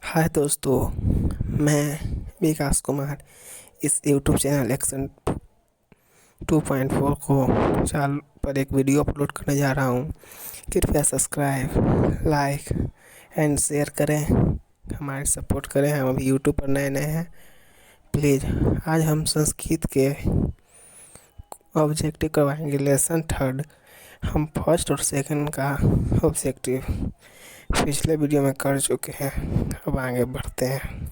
हाय दोस्तों, मैं विकास कुमार इस यूट्यूब चैनल एक्शन 2.4 को चाल पर एक वीडियो अपलोड करने जा रहा हूँ। कृपया सब्सक्राइब, लाइक एंड शेयर करें, हमारे सपोर्ट करें। हम अभी यूट्यूब पर नए नए हैं। प्लीज़ आज हम संस्कृत के ऑब्जेक्टिव करवाएंगे। लेसन थर्ड हम फर्स्ट और सेकंड का ऑब्जेक्टिव पिछले वीडियो में कर चुके हैं। अब आगे बढ़ते हैं।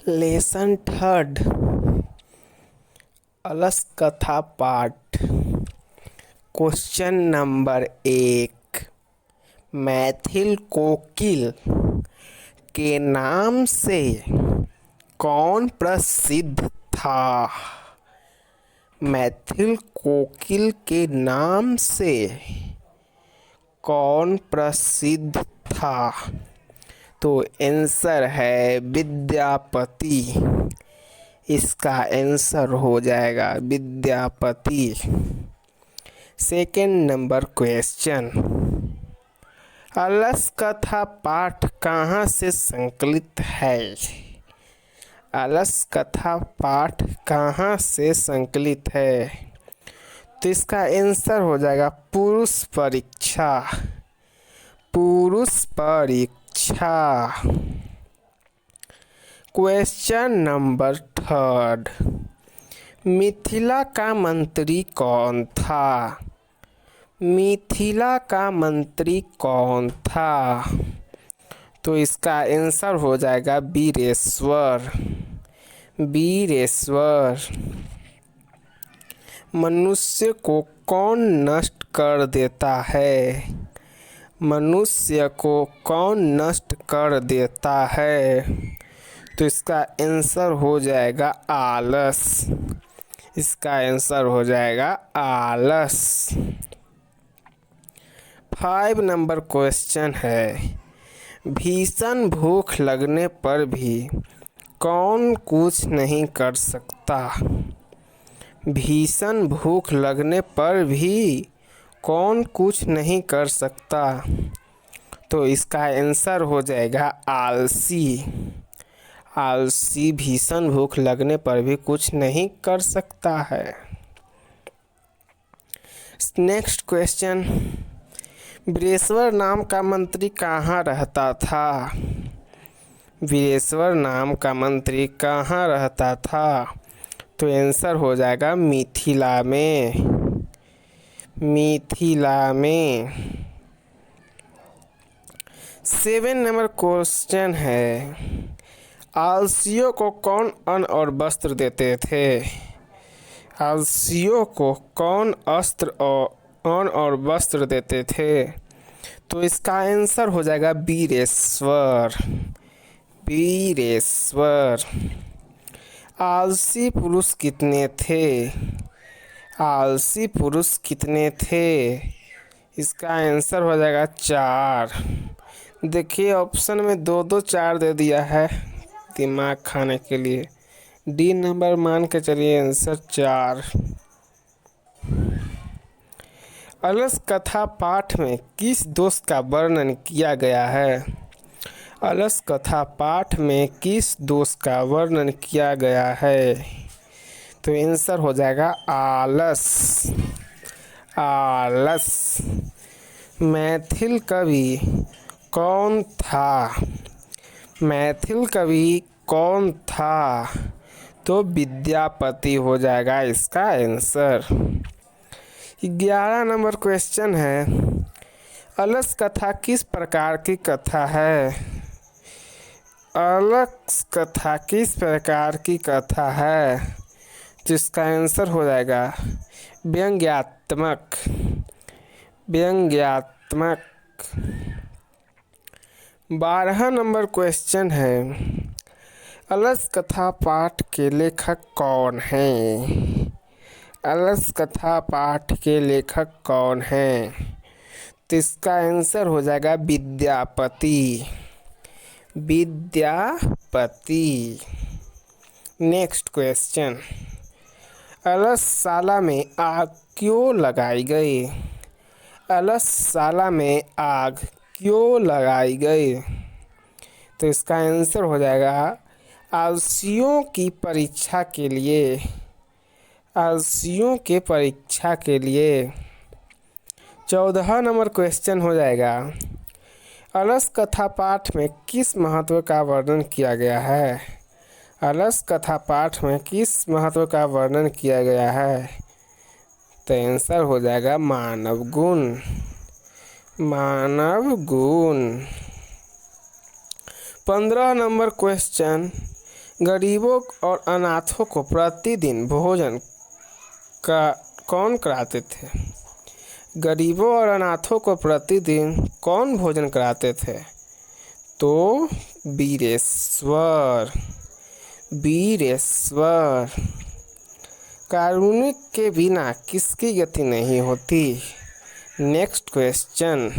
लेसन थर्ड, अलस कथा पाठ। क्वेश्चन नंबर 1, मैथिल कोकिल के नाम से कौन प्रसिद्ध था? मैथिल कोकिल के नाम से कौन प्रसिद्ध था? तो आंसर है विद्यापति। इसका आंसर हो जाएगा विद्यापति। सेकंड नंबर क्वेश्चन, अलस कथा पाठ कहाँ से संकलित है? अलस कथा पाठ कहाँ से संकलित है? तो इसका आंसर हो जाएगा पुरुष परीक्षा। पुरुष परीक्षा। क्वेश्चन नंबर 3, मिथिला का मंत्री कौन था? मिथिला का मंत्री कौन था? तो इसका आंसर हो जाएगा वीरेश्वर। वीरेश्वर। मनुष्य को कौन नष्ट कर देता है? मनुष्य को कौन नष्ट कर देता है? तो इसका आंसर हो जाएगा आलस। इसका आंसर हो जाएगा आलस। 5 नंबर क्वेश्चन है, भीषण भूख लगने पर भी कौन कुछ नहीं कर सकता? भीषण भूख लगने पर भी कौन कुछ नहीं कर सकता? तो इसका आंसर हो जाएगा आलसी। आलसी भीषण भूख लगने पर भी कुछ नहीं कर सकता है। नेक्स्ट क्वेश्चन, वीरेश्वर नाम का मंत्री कहाँ रहता था? वीरेश्वर नाम का मंत्री कहाँ रहता था? तो आंसर हो जाएगा मिथिला में। मिथिला में। 7 नंबर क्वेश्चन है, आलसियों को कौन अन्न और वस्त्र देते थे? आलसियों को कौन अन्न और वस्त्र देते थे? तो इसका आंसर हो जाएगा वीरेश्वर। वीरेश्वर। आलसी पुरुष कितने थे? आलसी पुरुष कितने थे? इसका आंसर हो जाएगा 4। देखिए ऑप्शन में 2 4 दे दिया है दिमाग खाने के लिए। डी नंबर मान के चलिए आंसर 4। अलस कथा पाठ में किस दोष का वर्णन किया गया है? अलस कथा पाठ में किस दोष का वर्णन किया गया है? तो आंसर हो जाएगा आलस। आलस। मैथिल कवि कौन था? मैथिल कवि कौन था? तो विद्यापति हो जाएगा इसका आंसर। 11 नंबर क्वेश्चन है, अलस कथा किस प्रकार की कथा है? अलस कथा किस प्रकार की कथा है? जिसका आंसर हो जाएगा व्यंग्यात्मक। व्यंग्यात्मक। 12 नंबर क्वेश्चन है, अलस कथा पाठ के लेखक कौन हैं? अलस कथा पाठ के लेखक कौन हैं? तो इसका आंसर हो जाएगा विद्यापति। विद्यापति। नेक्स्ट क्वेश्चन, अलसशाला में आग क्यों लगाई गई? अलसशाला में आग क्यों लगाई गई? तो इसका आंसर हो जाएगा आलसियों की परीक्षा के लिए। आलसियों के परीक्षा के लिए 14 नंबर क्वेश्चन हो जाएगा। अलस कथा पाठ में किस महत्व का वर्णन किया गया है? अलस कथा पाठ में किस महत्व का वर्णन किया गया है? तो आंसर हो जाएगा मानव गुण। मानव गुण। 15 नंबर क्वेश्चन, गरीबों और अनाथों को प्रतिदिन भोजन का कौन कराते थे? गरीबों और अनाथों को प्रतिदिन कौन भोजन कराते थे? तो वीरेश्वर। वीरेश्वर। कारुणिक के बिना किसकी गति नहीं होती? नेक्स्ट क्वेश्चन,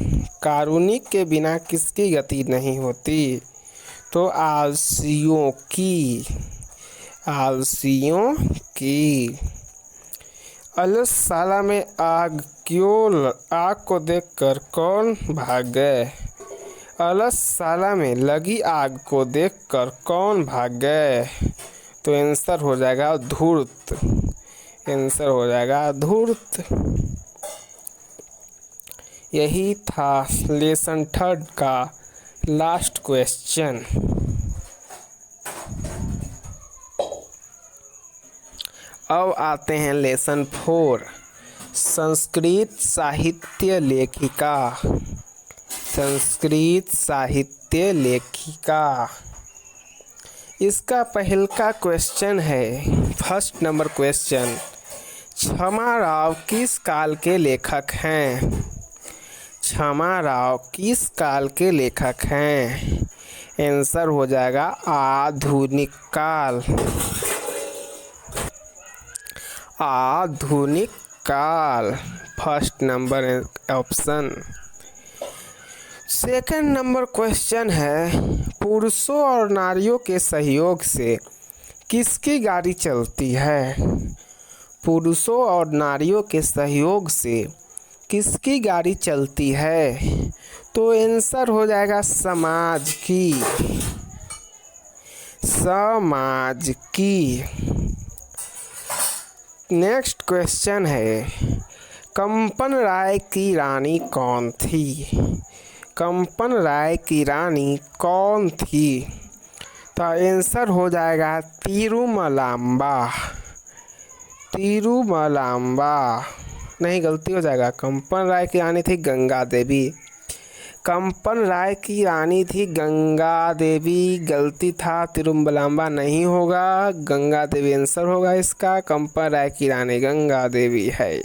कारुणिक के बिना किसकी गति नहीं होती? तो आलसियों की। आलसियों की। अलसशाला में आग को देखकर कौन भाग गए? अलसशाला में लगी आग को देखकर कौन भाग गए? तो आंसर हो जाएगा धूर्त। आंसर हो जाएगा धूर्त। यही था लेसन 3 का लास्ट क्वेश्चन। अब आते हैं लेसन 4, संस्कृत साहित्य लेखिका। संस्कृत साहित्य लेखिका। इसका पहल का क्वेश्चन है, फर्स्ट नंबर क्वेश्चन, क्षमा राव किस काल के लेखक हैं? क्षमा राव किस काल के लेखक हैं? आंसर हो जाएगा आधुनिक काल। आधुनिक काल, first number option. Second number question है, पुरुषों और नारियों के सहयोग से किसकी गाड़ी चलती है? पुरुषों और नारियों के सहयोग से किसकी गाड़ी चलती है? तो आंसर हो जाएगा समाज की। समाज की। नेक्स्ट क्वेश्चन है, कंपन राय की रानी कौन थी? कंपन राय की रानी कौन थी? तो आंसर हो जाएगा तिरुमलांबा। तिरुमलांबा। नहीं, गलती हो जाएगा, कंपन राय की रानी थी गंगा देवी। कंपन राय की रानी थी गंगा देवी, गलती था, तिरुमलांबा नहीं होगा, गंगा देवी आंसर होगा इसका। कंपन राय की रानी गंगा देवी है।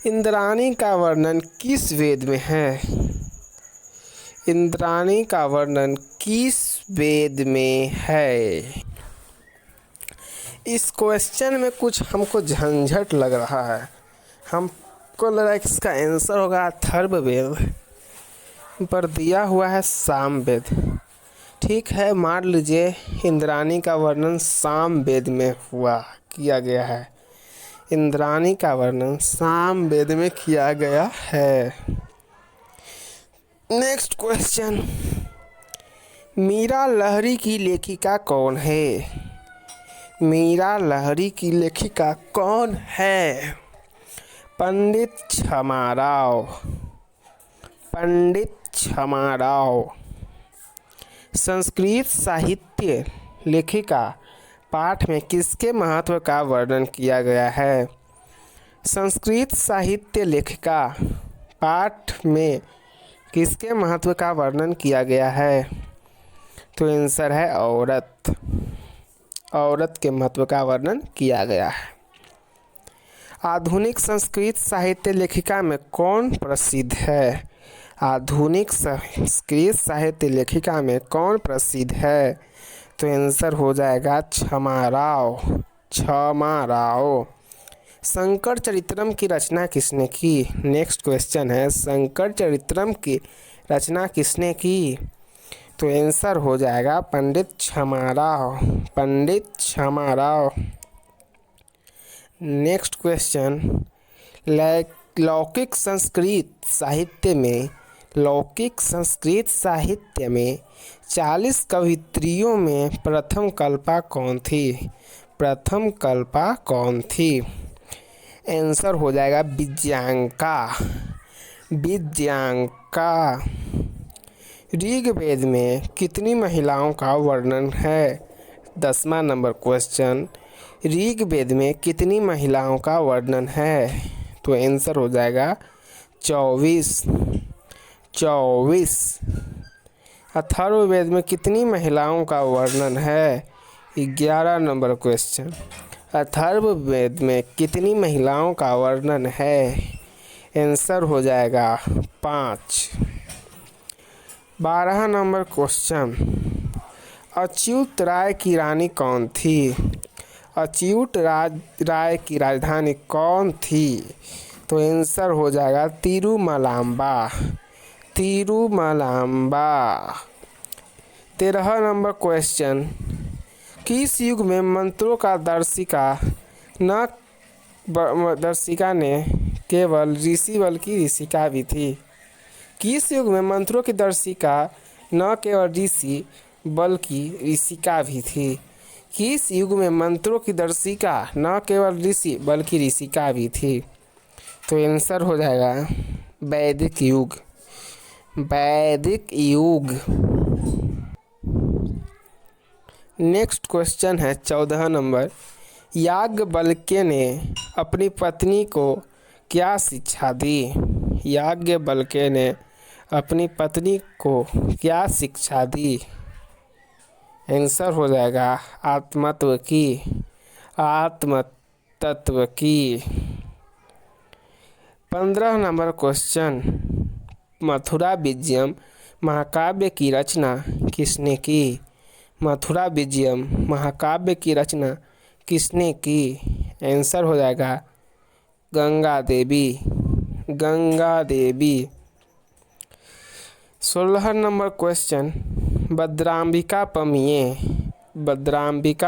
इंद्राणी का वर्णन किस वेद में है? इंद्राणी का वर्णन किस वेद में है? इस क्वेश्चन में कुछ हमको झंझट लग रहा है। हमको लग रहा है कि इसका आंसर होगा अथर्ववेद, पर दिया हुआ है सामवेद। ठीक है, मान लीजिए इंद्राणी का वर्णन सामवेद में किया गया है। इंद्राणी का वर्णन सामवेद में किया गया है। नेक्स्ट क्वेश्चन, मीरा लहरी की लेखिका कौन है? मीरा लहरी की लेखिका कौन है? पंडित क्षमा राव। पंडित क्षमा राव। संस्कृत साहित्य लेखिका पाठ में किसके महत्व का वर्णन किया गया है? संस्कृत साहित्य लेखिका पाठ में किसके महत्व का वर्णन किया गया है? तो आंसर है औरत। औरत के महत्व का वर्णन किया गया है। आधुनिक संस्कृत साहित्य लेखिका में कौन प्रसिद्ध है? आधुनिक संस्कृत साहित्य लेखिका में कौन प्रसिद्ध है? तो आंसर हो जाएगा क्षमा राव। क्षमा राव। शंकर चरित्रम की रचना किसने की? नेक्स्ट क्वेश्चन है, शंकर चरित्रम की रचना किसने की? तो आंसर हो जाएगा पंडित क्षमा राव। पंडित क्षमा राव। नेक्स्ट क्वेश्चन, लौकिक संस्कृत साहित्य में 40 कवयित्रियों में प्रथम कल्पा कौन थी? आंसर हो जाएगा विजयांका। ऋग्वेद में कितनी महिलाओं का वर्णन है? 10वां नंबर क्वेश्चन, ऋग्वेद में कितनी महिलाओं का वर्णन है? तो आंसर हो जाएगा 24। अथर्ववेद में कितनी महिलाओं का वर्णन है? 11 नंबर क्वेश्चन, अथर्ववेद में कितनी महिलाओं का वर्णन है? आंसर हो जाएगा 5। 12 नंबर क्वेश्चन, अच्युत राय की रानी कौन थी? अच्युत राय की राजधानी कौन थी? तो आंसर हो जाएगा तिरुमलाम्बा। 13 नंबर क्वेश्चन, किस युग में मंत्रों का दर्शिका ने केवल ऋषि बल्कि ऋषिका भी थी? किस युग में मंत्रों की दर्शिका न केवल ऋषि बल्कि ऋषिका भी थी? किस युग में मंत्रों की दर्शिका न केवल ऋषि बल्कि ऋषिका भी थी? तो आंसर हो जाएगा वैदिक युग। नेक्स्ट क्वेश्चन है 14 नंबर, याज्ञवल्क्य ने अपनी पत्नी को क्या शिक्षा दी? याज्ञवल्क्य ने अपनी पत्नी को क्या शिक्षा दी? आंसर हो जाएगा आत्मतत्व की। 15 नंबर क्वेश्चन, मथुरा विजयम महाकाव्य की रचना किसने की? मथुरा विजयम महाकाव्य की रचना किसने की? आंसर हो जाएगा गंगा देवी। 16 नंबर क्वेश्चन, भद्राम्बिका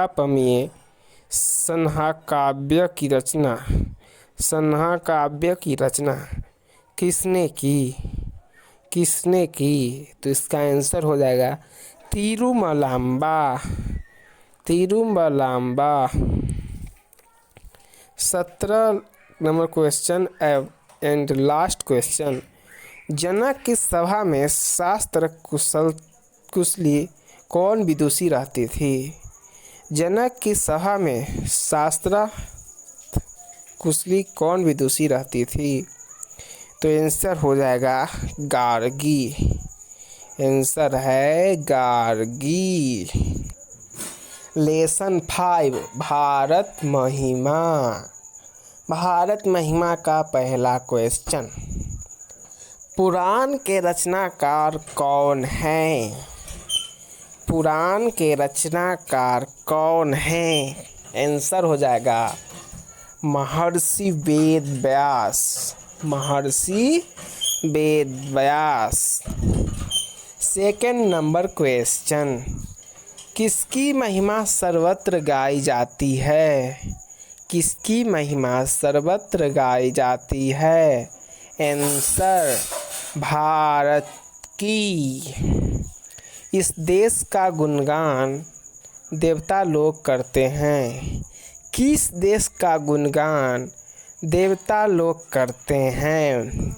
पमिये संहा काव्य की रचना किसने की? तो इसका आंसर हो जाएगा तिरुमलाम्बा। 17 नंबर question and last question, Janak की सभा में शास्त्र कुशली कौन विदुषी रहती थी? जनक की सभा में शास्त्र कुशली कौन विदुषी रहती थी? तो आंसर हो जाएगा गार्गी। आंसर है गार्गी। लेसन 5, भारत महिमा का पहला क्वेश्चन, पुराण के रचनाकार कौन है? आंसर हो जाएगा महर्षि Ved Vyas. Second number question, किसकी महिमा सर्वत्र गाई जाती है? किसकी महिमा सर्वत्र गाई जाती है? आंसर भारत की। इस देश का गुणगान देवता लोग करते हैं। किस देश का गुणगान देवता लोग करते हैं?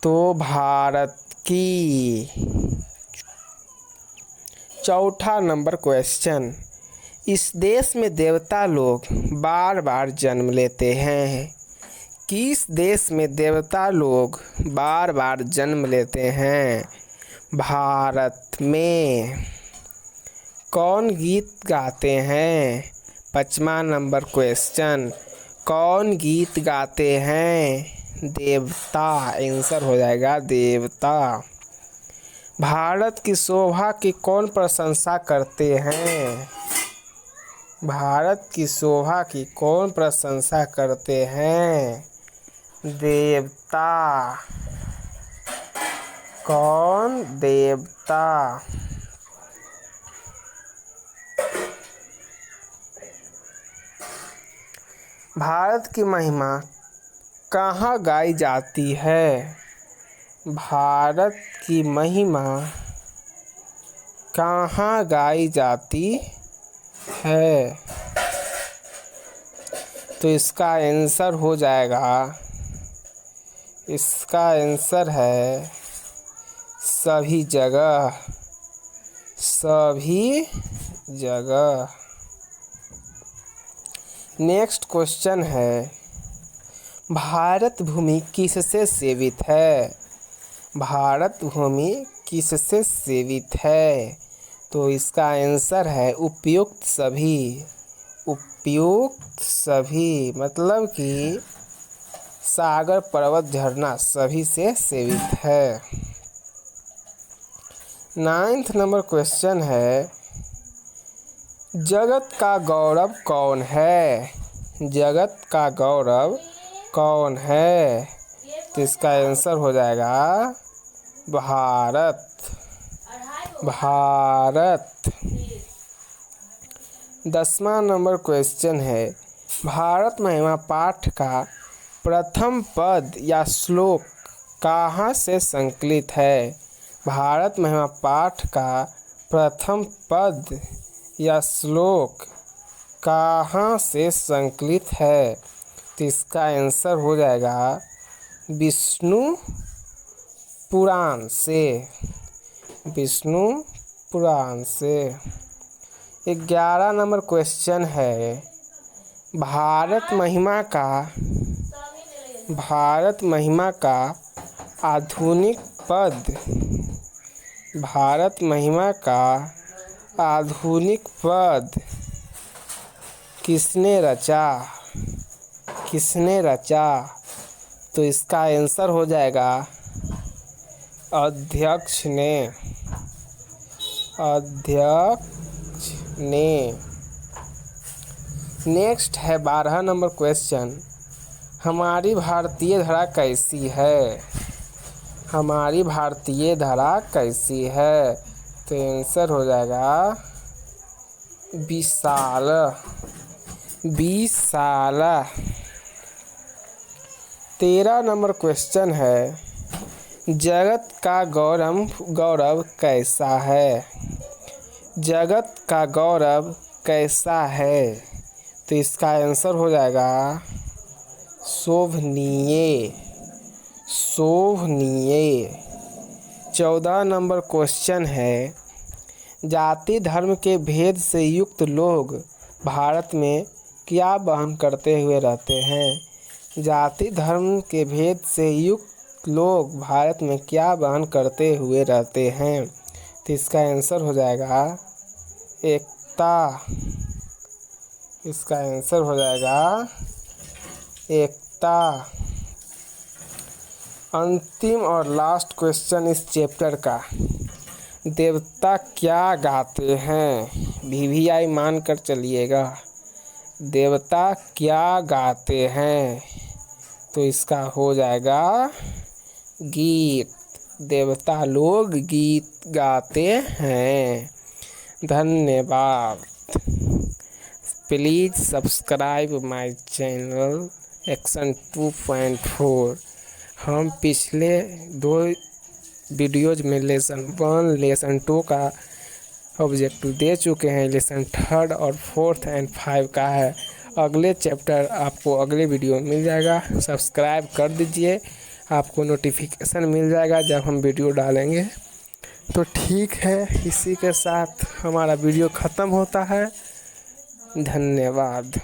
तो भारत की। चौथा नंबर क्वेश्चन, इस देश में देवता लोग बार बार जन्म लेते हैं। किस देश में देवता लोग बार बार जन्म लेते हैं? भारत में। कौन गीत गाते हैं? 5वां नंबर क्वेश्चन, कौन गीत गाते हैं? देवता। आंसर हो जाएगा देवता। भारत की शोभा की कौन प्रशंसा करते हैं? भारत की शोभा की कौन प्रशंसा करते हैं? देवता। कौन? देवता। भारत की महिमा कहाँ गाई जाती है? भारत की महिमा कहाँ गाई जाती है? तो इसका आंसर हो जाएगा, इसका आंसर है सभी जगह, सभी जगह। नेक्स्ट क्वेश्चन है, भारत भूमि किससे सेवित है? भारत भूमि किससे सेवित है? तो इसका आंसर है उपयुक्त सभी, उपयुक्त सभी, मतलब कि सागर पर्वत झरना सभी से सेवित है। 9th नंबर क्वेश्चन है, जगत का गौरव कौन है? जगत का गौरव कौन है? तो इसका आंसर हो जाएगा भारत, भारत। 10वां नंबर क्वेश्चन है, भारत महिमा पाठ का प्रथम पद या श्लोक कहाँ से संकलित है? भारत महिमा पाठ का प्रथम पद या श्लोक कहाँ से संकलित है? तो इसका आंसर हो जाएगा विष्णु पुराण से, विष्णु पुराण से। 11 नंबर क्वेश्चन है, भारत महिमा का आधुनिक पद, भारत महिमा का आधुनिक पद किसने रचा? किसने रचा? तो इसका आंसर हो जाएगा अध्यक्ष ने, अध्यक्ष ने। नेक्स्ट है 12 नंबर क्वेश्चन, हमारी भारतीय धरा कैसी है? हमारी भारतीय धरा कैसी है? तो आंसर हो जाएगा विशाल, विशाल। 13 नंबर क्वेश्चन है, जगत का गौरव कैसा है? जगत का गौरव कैसा है? तो इसका आंसर हो जाएगा शोभनीय, शोभनीय। 14 नंबर क्वेश्चन है, जाति धर्म के भेद से युक्त लोग भारत में क्या वहन करते हुए रहते हैं? जाति धर्म के भेद से युक्त लोग भारत में क्या वहन करते हुए रहते हैं? तो इसका आंसर हो जाएगा एकता, इसका आंसर हो जाएगा एकता। अंतिम और लास्ट क्वेश्चन इस चैप्टर का, देवता क्या गाते हैं? VVI मान कर चलिएगा, देवता क्या गाते हैं? तो इसका हो जाएगा गीत, देवता लोग गीत गाते हैं। धन्यवाद। Please subscribe my channel action 2.4। हम पिछले 2 वीडियोज में लेसन 1, लेसन 2 का ऑब्जेक्टिव दे चुके हैं, लेसन 3rd और 4th एंड 5 का है। अगले चैप्टर आपको अगले वीडियो में मिल जाएगा। सब्सक्राइब कर दीजिए, आपको नोटिफिकेशन मिल जाएगा जब हम वीडियो डालेंगे। तो ठीक है, इसी के साथ हमारा वीडियो ख़त्म होता है। धन्यवाद।